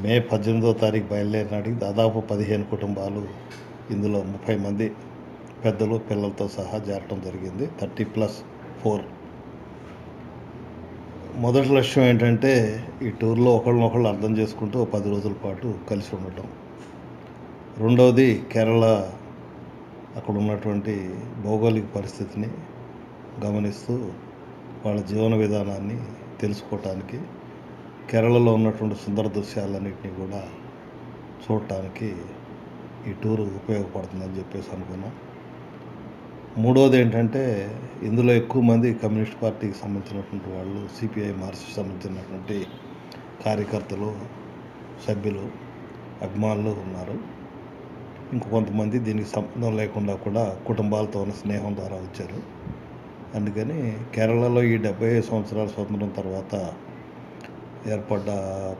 మే 18వ తారీఖు బయలుదేరినాటికి దాదాపు 15 కుటుంబాలు, ఇందులో 30 మంది పెద్దలు పిల్లలతో సహా చేరటం జరిగింది. 30+4. మొదటి లక్ష్యం ఏంటంటే ఈ టూర్లో ఒకళ్ళనొకళ్ళు అర్థం చేసుకుంటూ 10 రోజుల పాటు కలిసి ఉండటం. రెండవది కేరళ అక్కడ ఉన్నటువంటి భౌగోళిక పరిస్థితిని గమనిస్తూ వాళ్ళ జీవన విధానాన్ని తెలుసుకోవటానికి, కేరళలో ఉన్నటువంటి సుందర దృశ్యాలన్నింటినీ కూడా చూడటానికి ఈ టూరు ఉపయోగపడుతుందని చెప్పేసి అనుకున్నాం. మూడవది ఏంటంటే ఇందులో ఎక్కువ మంది కమ్యూనిస్ట్ పార్టీకి సంబంధించినటువంటి వాళ్ళు, సిపిఐ మార్క్సిస్ట్ సంబంధించినటువంటి కార్యకర్తలు, సభ్యులు, అభిమానులు ఉన్నారు. ఇంకొంతమంది దీనికి సంబంధం లేకుండా కూడా కుటుంబాలతో ఉన్న స్నేహం ద్వారా వచ్చారు. అందుకని కేరళలో ఈ 75 సంవత్సరాల స్వతంత్రం తర్వాత ఏర్పడ్డ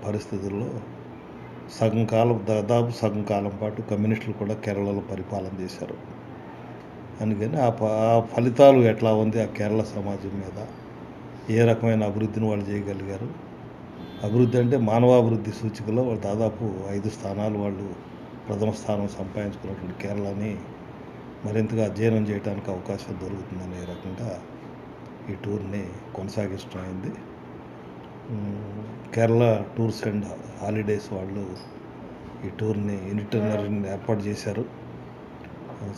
పరిస్థితుల్లో దాదాపు సగం కాలం పాటు కమ్యూనిస్టులు కూడా కేరళలో పరిపాలన చేశారు. అందుకని ఆ ఫలితాలు ఎట్లా ఉంది ఆ కేరళ సమాజం మీద, ఏ రకమైన అభివృద్ధిని వాళ్ళు చేయగలిగారు. అభివృద్ధి అంటే మానవాభివృద్ధి సూచికలో వాళ్ళు దాదాపు 5 స్థానాలు వాళ్ళు ప్రథమ స్థానం సంపాదించుకున్నటువంటి కేరళని మరింతగా అధ్యయనం చేయడానికి అవకాశం దొరుకుతుందనే రకంగా ఈ టూర్ని కొనసాగించడం అయింది. కేరళ టూర్స్ అండ్ హాలిడేస్ వాళ్ళు ఈ టూర్ని ఇనిటర్నరీని ఏర్పాటు చేశారు.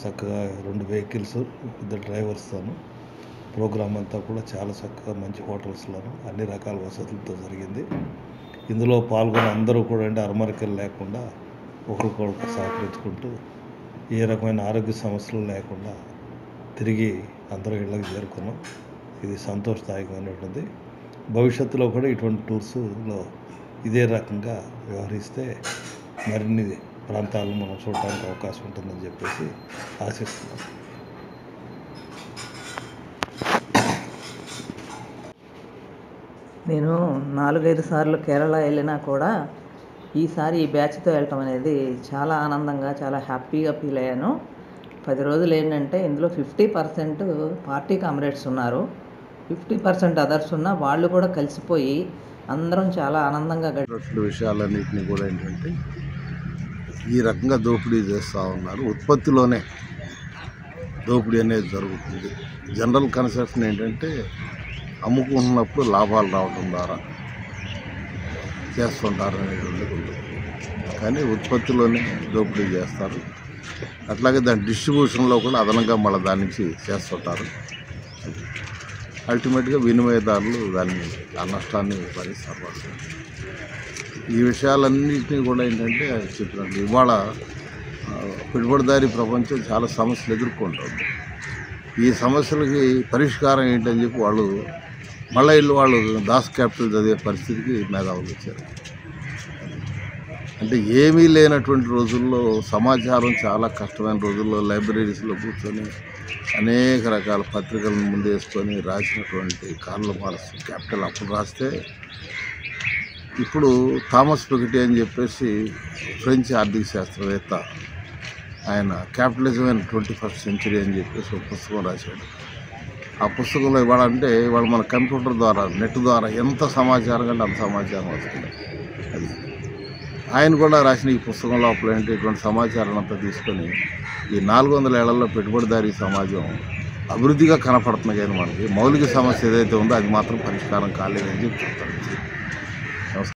చక్కగా 2 వెహికల్స్, 2 డ్రైవర్స్తోను ప్రోగ్రామ్ అంతా కూడా చాలా చక్కగా మంచి హోటల్స్లోను అన్ని రకాల వసతులతో జరిగింది. ఇందులో పాల్గొన్న అందరూ కూడా అరమరికలు లేకుండా ఒకరికొకరు సహకరించుకుంటూ ఏ రకమైన ఆరోగ్య సమస్యలు లేకుండా తిరిగి అందరూ ఇళ్ళకి చేరుకున్నాం. ఇది సంతోషదాయకమైనటువంటి. భవిష్యత్తులో కూడా ఇటువంటి టూర్స్లో ఇదే రకంగా వ్యవహరిస్తే మరిన్ని ప్రాంతాలను మనం చూడటానికి అవకాశం ఉంటుందని చెప్పేసి ఆశిస్తున్నాం. నేను 4-5 సార్లు కేరళ వెళ్ళినా కూడా ఈసారి ఈ బ్యాచ్తో వెళ్ళటం అనేది చాలా ఆనందంగా, చాలా హ్యాపీగా ఫీల్ అయ్యాను. 10 రోజులు ఏంటంటే ఇందులో 50% పార్టీ కామ్రేడ్స్ ఉన్నారు, 50% అదర్స్ ఉన్నా వాళ్ళు కూడా కలిసిపోయి అందరం చాలా ఆనందంగా విషయాలన్నింటినీ కూడా ఏంటంటే ఈ రకంగా దోపిడీ చేస్తూ ఉన్నారు. ఉత్పత్తిలోనే దోపిడీ అనేది జరుగుతుంది. జనరల్ కన్సెప్షన్ ఏంటంటే అమ్ముకుంటున్నప్పుడు లాభాలు రావడం ద్వారా చేస్తుంటారు అనేటువంటిది ఉంది. కానీ ఉత్పత్తిలోనే దోపిడీ చేస్తారు. అట్లాగే దాని డిస్ట్రిబ్యూషన్లో కూడా అదనంగా మళ్ళీ దాని నుంచి చేస్తుంటారు. అల్టిమేట్గా వినిమయదారులు దాన్ని ఆ నష్టాన్ని భరిస్తారు. ఈ విషయాలన్నింటినీ కూడా ఏంటంటే చెప్పినట్టు ఇవాళ పెట్టుబడిదారీ ప్రపంచం చాలా సమస్యలు ఎదుర్కొంటుంది. ఈ సమస్యలకి పరిష్కారం ఏంటని చెప్పి వాళ్ళు దాస్ క్యాపిటల్ చదివే పరిస్థితికి మేధావులు వచ్చారు. అంటే ఏమీ లేనటువంటి రోజుల్లో సమాచారం చాలా కష్టమైన రోజుల్లో లైబ్రరీస్లో కూర్చొని అనేక రకాల పత్రికలను ముందేసుకొని రాసినటువంటి కార్ల్ మార్క్స్ క్యాపిటల్ అప్పుడు రాస్తే, ఇప్పుడు థామస్ పికెటీ అని చెప్పేసి ఫ్రెంచ్ ఆర్థిక శాస్త్రవేత్త, ఆయన క్యాపిటలిజం ఇన్ 21st century అని చెప్పేసి ఒక పుస్తకం రాశాడు. ఆ పుస్తకంలో ఇవాళ మన కంప్యూటర్ ద్వారా, నెట్ ద్వారా ఎంత సమాచారం కంటే అంత సమాచారం వస్తుంది. అది ఆయన కూడా రాసిన ఈ పుస్తకం లోపల ఏంటి ఇటువంటి సమాచారాన్ని అంతా తీసుకొని ఈ 400 ఏళ్లలో పెట్టుబడిదారీ సమాజం అభివృద్ధిగా కనపడుతుంది. కానీ మనకి మౌలిక సమస్య ఏదైతే ఉందో అది మాత్రం పరిష్కారం కాలేదని చెప్పి చెప్తాను.